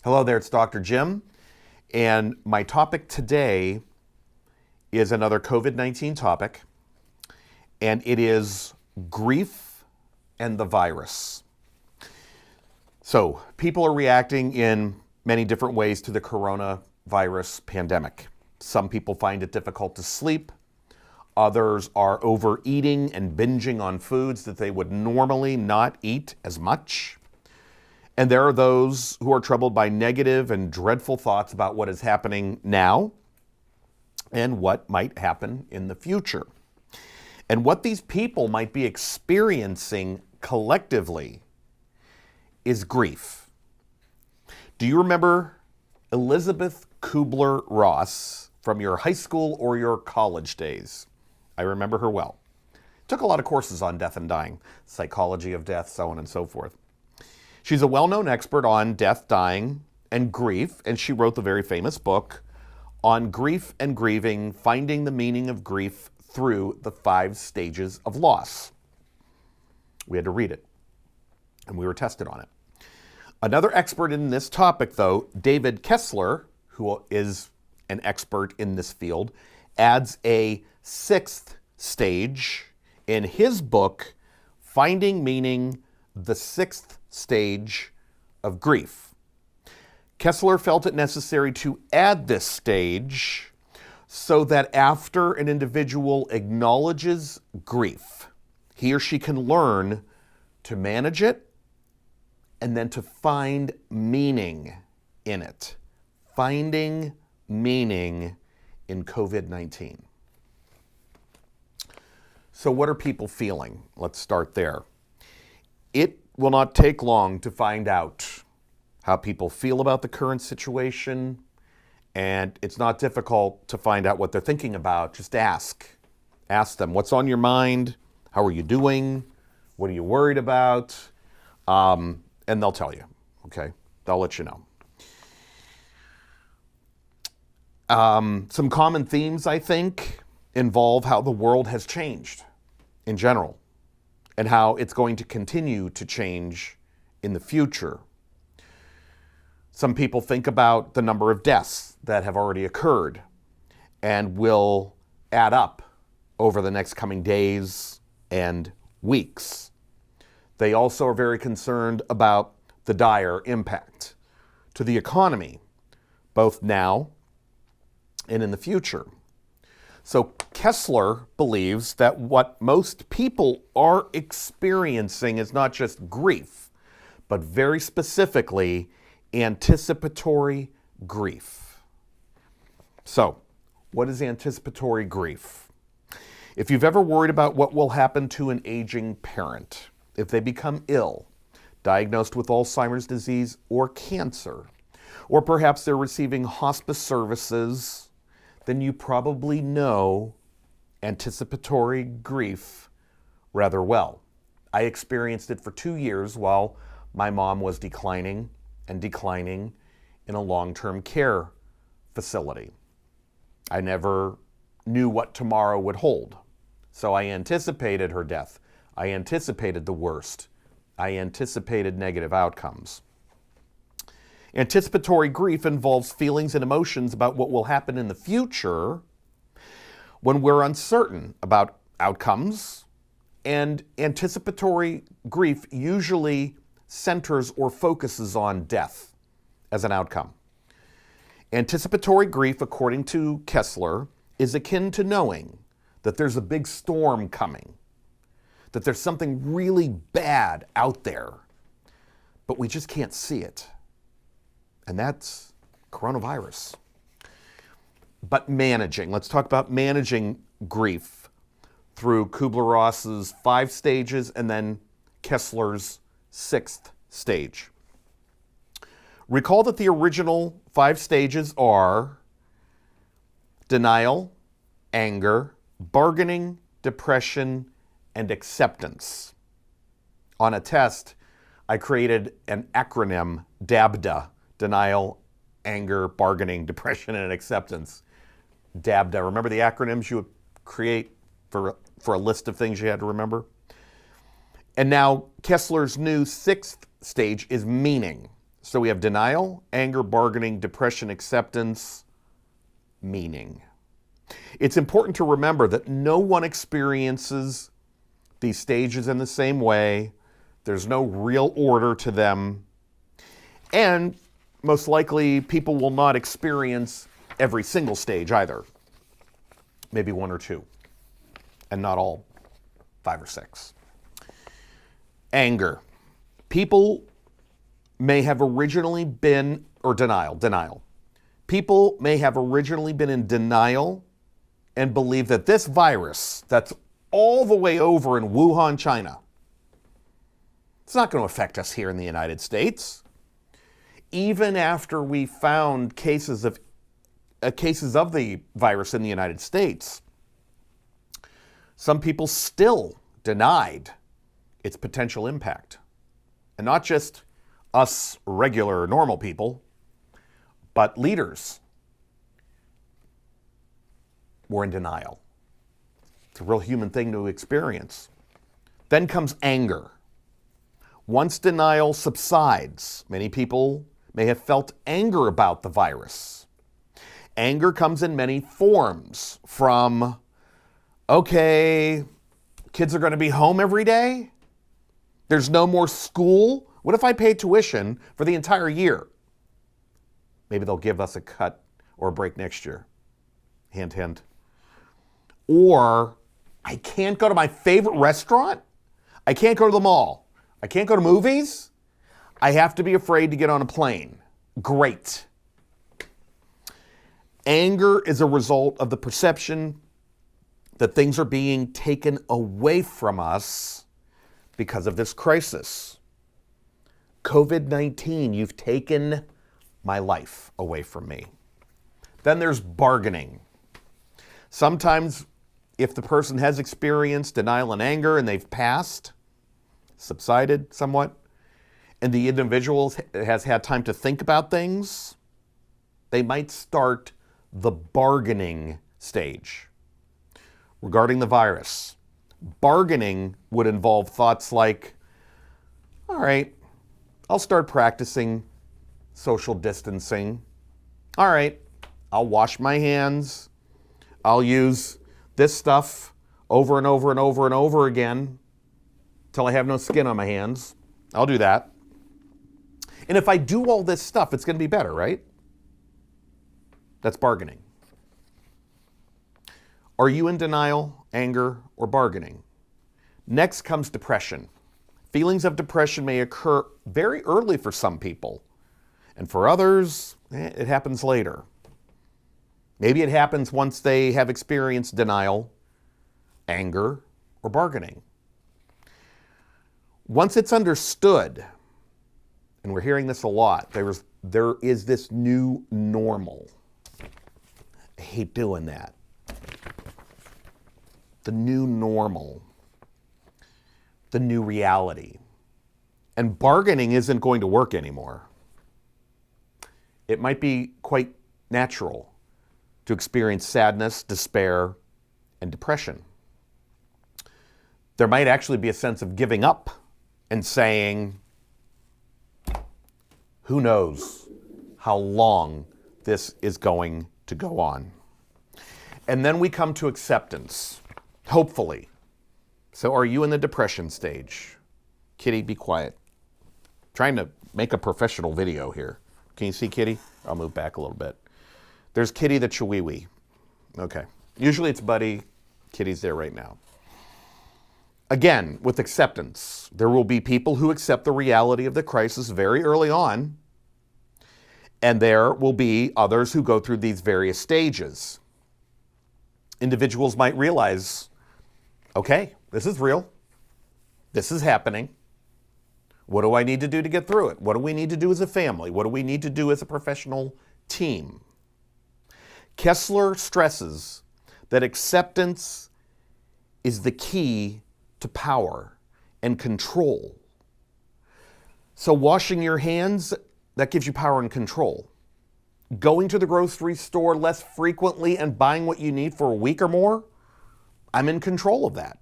Hello there, it's Dr. Jim, and my topic today is another COVID-19 topic, and it is grief and the virus. So, people are reacting in many different ways to the coronavirus pandemic. Some people find it difficult to sleep. Others are overeating and binging on foods that they would normally not eat as much. And there are those who are troubled by negative and dreadful thoughts about what is happening now and what might happen in the future. And what these people might be experiencing collectively is grief. Do you remember Elizabeth Kubler-Ross from your high school or your college days? I remember her well. Took a lot of courses on death and dying, psychology of death, so on and so forth. She's a well-known expert on death, dying, and grief, and she wrote the very famous book on grief and grieving, finding the meaning of grief through the 5 stages of loss. We had to read it, and we were tested on it. Another expert in this topic, though, David Kessler, who is an expert in this field, adds a 6th stage in his book, Finding Meaning, the 6th Stage of Grief. Kessler felt it necessary to add this stage so that after an individual acknowledges grief, he or she can learn to manage it and then to find meaning in it. Finding meaning in COVID-19. So what are people feeling? Let's start there. It will not take long to find out how people feel about the current situation, and it's not difficult to find out what they're thinking about. Just ask. Ask them, what's on your mind? How are you doing? What are you worried about? And they'll tell you, okay? They'll let you know. Some common themes, I think, involve how the world has changed in general, and how it's going to continue to change in the future. Some people think about the number of deaths that have already occurred and will add up over the next coming days and weeks. They also are very concerned about the dire impact to the economy, both now and in the future. So Kessler believes that what most people are experiencing is not just grief, but very specifically anticipatory grief. So, what is anticipatory grief? If you've ever worried about what will happen to an aging parent, if they become ill, diagnosed with Alzheimer's disease or cancer, or perhaps they're receiving hospice services, then you probably know anticipatory grief rather well. I experienced it for 2 years while my mom was declining and declining in a long-term care facility. I never knew what tomorrow would hold. So I anticipated her death. I anticipated the worst. I anticipated negative outcomes. Anticipatory grief involves feelings and emotions about what will happen in the future when we're uncertain about outcomes, and anticipatory grief usually centers or focuses on death as an outcome. Anticipatory grief, according to Kessler, is akin to knowing that there's a big storm coming, that there's something really bad out there, but we just can't see it. And that's coronavirus. But managing, let's talk about managing grief through Kubler-Ross's 5 stages and then Kessler's 6th stage. Recall that the original 5 stages are denial, anger, bargaining, depression, and acceptance. On a test, I created an acronym, DABDA, denial, anger, bargaining, depression, and acceptance. DABDA. Remember the acronyms you would create for a list of things you had to remember? And now Kessler's new 6th stage is meaning. So we have denial, anger, bargaining, depression, acceptance, meaning. It's important to remember that no one experiences these stages in the same way. There's no real order to them. And most likely, people will not experience every single stage either. Maybe one or two, and not all 5 or 6. Anger. People may have originally been, or denial. People may have originally been in denial and believe that this virus that's all the way over in Wuhan, China, it's not going to affect us here in the United States. Even after we found cases of the virus in the United States, some people still denied its potential impact. And not just us regular, normal people, but leaders were in denial. It's a real human thing to experience. Then comes anger. Once denial subsides, many people may have felt anger about the virus. Anger comes in many forms, from, okay, kids are going to be home every day? There's no more school? What if I pay tuition for the entire year? Maybe they'll give us a cut or a break next year. Hint, hint. Or, I can't go to my favorite restaurant? I can't go to the mall? I can't go to movies? I have to be afraid to get on a plane. Great. Anger is a result of the perception that things are being taken away from us because of this crisis. COVID-19, you've taken my life away from me. Then there's bargaining. Sometimes, if the person has experienced denial and anger and they've passed, subsided somewhat, and the individual has had time to think about things, they might start the bargaining stage. Regarding the virus, bargaining would involve thoughts like, all right, I'll start practicing social distancing. All right, I'll wash my hands. I'll use this stuff over and over and over and over again till I have no skin on my hands. I'll do that. And if I do all this stuff, it's going to be better, right? That's bargaining. Are you in denial, anger, or bargaining? Next comes depression. Feelings of depression may occur very early for some people, and for others, it happens later. Maybe it happens once they have experienced denial, anger, or bargaining. Once it's understood, and we're hearing this a lot, there is this new normal. I hate doing that. The new normal. The new reality. And bargaining isn't going to work anymore. It might be quite natural to experience sadness, despair, and depression. There might actually be a sense of giving up and saying, who knows how long this is going to go on. And then we come to acceptance, hopefully. So are you in the depression stage? Kitty, be quiet. Trying to make a professional video here. Can you see Kitty? I'll move back a little bit. There's Kitty the Chihuahua. Okay. Usually it's Buddy. Kitty's there right now. Again, with acceptance, there will be people who accept the reality of the crisis very early on, and there will be others who go through these various stages. Individuals might realize, okay, this is real. This is happening. What do I need to do to get through it? What do we need to do as a family? What do we need to do as a professional team? Kessler stresses that acceptance is the key to power and control. So washing your hands, that gives you power and control. Going to the grocery store less frequently and buying what you need for a week or more, I'm in control of that.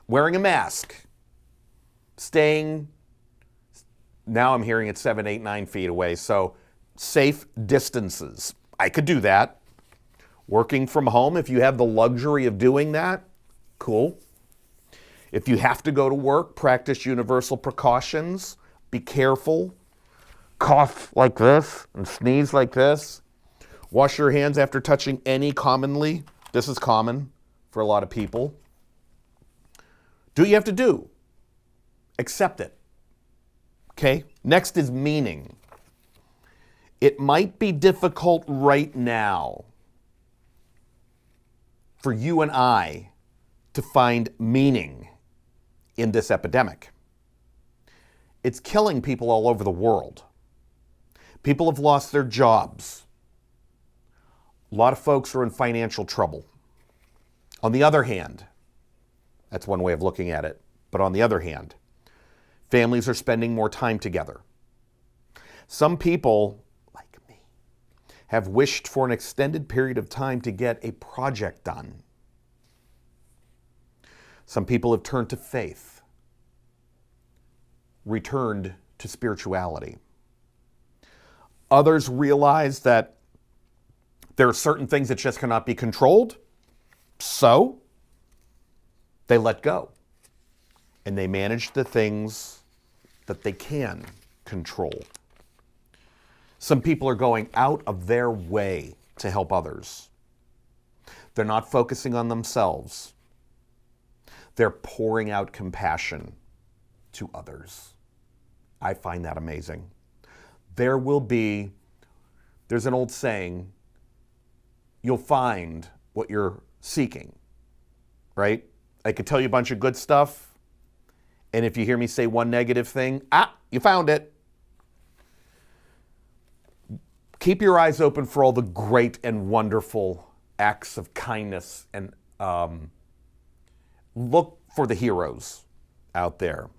Wearing a mask, staying Now I'm hearing it's 7, 8, 9 feet away. So safe distances. I could do that. Working from home, if you have the luxury of doing that, cool. If you have to go to work, practice universal precautions. Be careful. Cough like this and sneeze like this. Wash your hands after touching any commonly. This is common for a lot of people. Do what you have to do. Accept it. Okay? Next is meaning. It might be difficult right now for you and I to find meaning in this epidemic. It's killing people all over the world. People have lost their jobs. A lot of folks are in financial trouble. On the other hand, that's one way of looking at it, but on the other hand, families are spending more time together. Some people, like me, have wished for an extended period of time to get a project done. Some people have turned to faith, returned to spirituality. Others realize that there are certain things that just cannot be controlled, so they let go. And they manage the things that they can control. Some people are going out of their way to help others. They're not focusing on themselves. They're pouring out compassion to others. I find that amazing. There's an old saying, you'll find what you're seeking, right? I could tell you a bunch of good stuff, and if you hear me say one negative thing, you found it. Keep your eyes open for all the great and wonderful acts of kindness, and look for the heroes out there.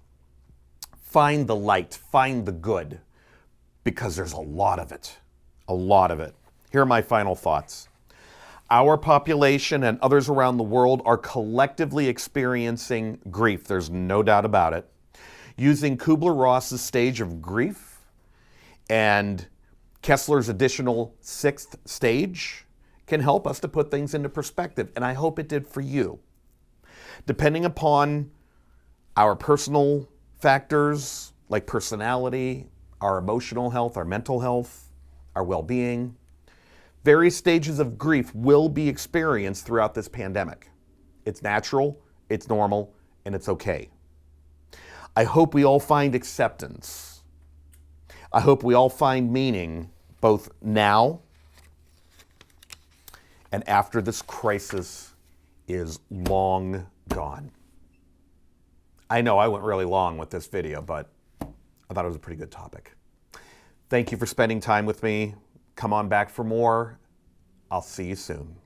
Find the light, find the good, because there's a lot of it. A lot of it. Here are my final thoughts. Our population and others around the world are collectively experiencing grief. There's no doubt about it. Using Kubler-Ross's stage of grief and Kessler's additional 6th stage can help us to put things into perspective, and I hope it did for you. Depending upon our personal factors like personality, our emotional health, our mental health, our well-being, various stages of grief will be experienced throughout this pandemic. It's natural, it's normal, and it's okay. I hope we all find acceptance. I hope we all find meaning both now and after this crisis is long gone. I know I went really long with this video, but I thought it was a pretty good topic. Thank you for spending time with me. Come on back for more. I'll see you soon.